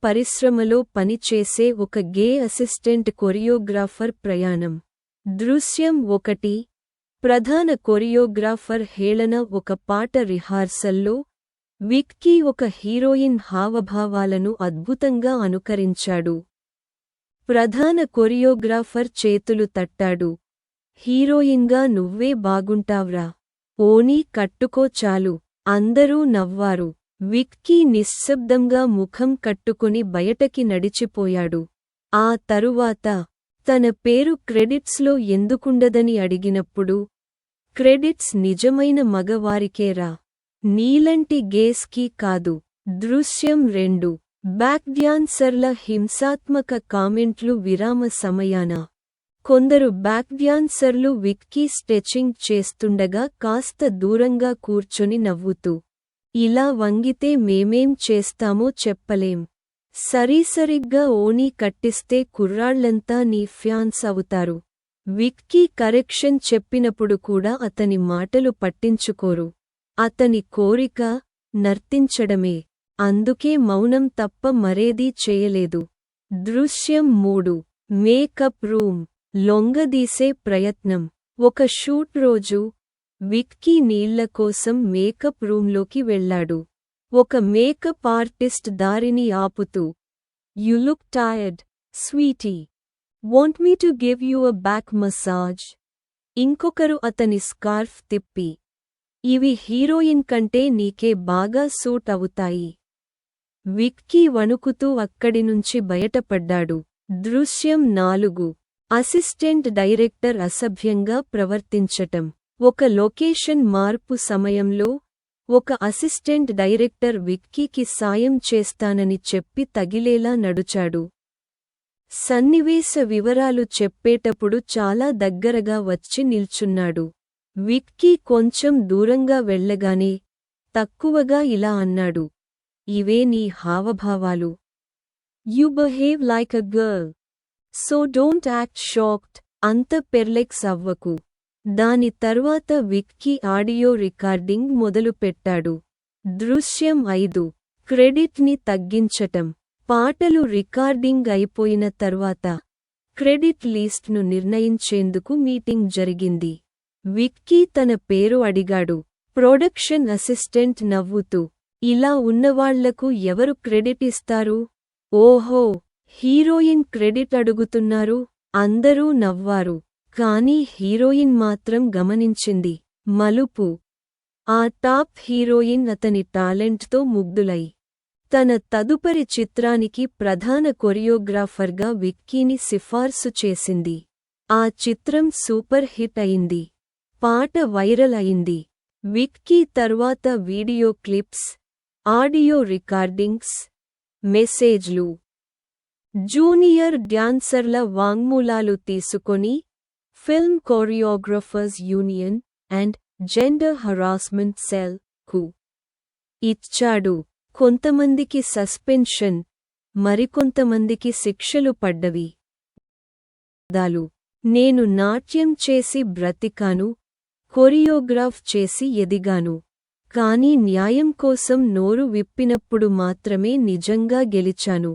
పరిశ్రమలో పనిచేసే ఒక గే అసిస్టెంట్ కొరియోగ్రాఫర్ ప్రయాణం. దృశ్యం 1. ప్రధాన కొరియోగ్రాఫర్ హేళన. ఒక పాట రిహార్సల్లో విక్కీ ఒక హీరోయిన్ హావభావాలను అద్భుతంగా అనుకరించాడు. ప్రధాన కొరియోగ్రాఫర్ చేతులు తట్టాడు. హీరోయిన్గా నువ్వే బాగుంటావ్రా, ఓనీ కట్టుకో చాలు. అందరూ నవ్వారు. విక్కీ నిశ్శబ్దంగా ముఖం కట్టుకుని బయటకి నడిచిపోయాడు. ఆ తరువాత తన పేరు క్రెడిట్స్లో ఎందుకుండదని అడిగినప్పుడు, క్రెడిట్స్ నిజమైన మగవారికేరా, నీలంటి గేస్కి కాదు. దృశ్యం 2. బ్యాక్ డ్యాన్సర్ల హింసాత్మక కామెంట్లు. విరామ సమయాన కొందరు బ్యాక్ డ్యాన్సర్లు విక్కీ స్ట్రెచింగ్ చేస్తుండగా కాస్త దూరంగా కూర్చొని నవ్వుతూ, ఇలా వంగితే మేమేం చేస్తామో చెప్పలేం. సరిగ్గా ఓణీ కట్టిస్తే కుర్రాళ్లంతా నీ ఫ్యాన్స్ అవుతారు. విక్కీ కరెక్షన్ చెప్పినప్పుడు కూడా అతని మాటలు పట్టించుకోరు. అతని కోరిక నర్తించడమే, అందుకే మౌనం తప్ప మరేదీ చేయలేదు. దృశ్యం 3. Makeup room. లొంగదీసే ప్రయత్నం. ఒక షూట్ రోజు విక్కీ నీళ్ల కోసం మేకప్ రూంలోకి వెళ్లాడు. ఒక మేకప్ ఆర్టిస్ట్ దారిని ఆపుతూ, you look tired, sweetie. Want me to give you a back massage? ఇంకొకరు అతని స్కార్ఫ్ తిప్పి, ఇవి హీరోయిన్ కంటే నీకే బాగా సూట్ అవుతాయి. విక్కీ వణుకుతూ అక్కడినుంచి బయటపడ్డాడు. దృశ్యం 4. అసిస్టెంట్ డైరెక్టర్ అసభ్యంగా ప్రవర్తించటం. ఒక లొకేషన్ మార్పు సమయంలో ఒక అసిస్టెంట్ డైరెక్టర్ విక్కీకి సాయం చేస్తానని చెప్పి తగిలేలా నడుచాడు. సన్నివేశ వివరాలు చెప్పేటప్పుడు చాలా దగ్గరగా వచ్చి నిల్చున్నాడు. విక్కీ కొంచెం దూరంగా వెళ్ళగానే తక్కువగా ఇలా అన్నాడు, ఇవే నీ హావభావాలు. You behave like a girl, so don't act shocked. అంత పెర్లెక్స్ అవ్వకు. దాని తర్వాత విక్కీ ఆడియో రికార్డింగ్ మొదలుపెట్టాడు. దృశ్యం 5. క్రెడిట్ ని తగ్గించటం. పాటలు రికార్డింగ్ అయిపోయిన తర్వాత క్రెడిట్ లీస్ట్ను నిర్ణయించేందుకు మీటింగ్ జరిగింది. విక్కీ తన పేరు అడిగాడు. ప్రొడక్షన్ అసిస్టెంట్ నవ్వుతూ, ఇలా ఉన్నవాళ్లకు ఎవరు క్రెడిట్ ఇస్తారు? ఓహో, హీరోయిన్ క్రెడిట్ అడుగుతున్నారు. అందరూ నవ్వారు. కానీ హీరోయిన్ మాత్రం గమనించింది మలుపు. ఆ టాప్ హీరోయిన్ అతని టాలెంట్తో ముగ్ధులై తన తదుపరి చిత్రానికి ప్రధాన కొరియోగ్రాఫర్గా విక్కీని సిఫార్సు చేసింది. ఆ చిత్రం సూపర్ హిట్ అయింది. పాట వైరల్ అయింది. విక్కీ తర్వాత వీడియో క్లిప్స్, ఆడియో రికార్డింగ్స్, మెసేజ్లు, జూనియర్ డ్యాన్సర్ల వాంగ్మూలాలు తీసుకొని film choreographers union and gender harassment cell కు ఇచ్చాడు. కొంతమందికి సస్పెన్షన్, మరికొంతమందికి శిక్షలు పడ్డవి. నేను నాట్యం చేసి బ్రతికాను, కొరియోగ్రాఫ్ చేసి ఎదిగాను. కానీ న్యాయం కోసం నోరు విప్పినప్పుడు మాత్రమే నిజంగా గెలిచాను.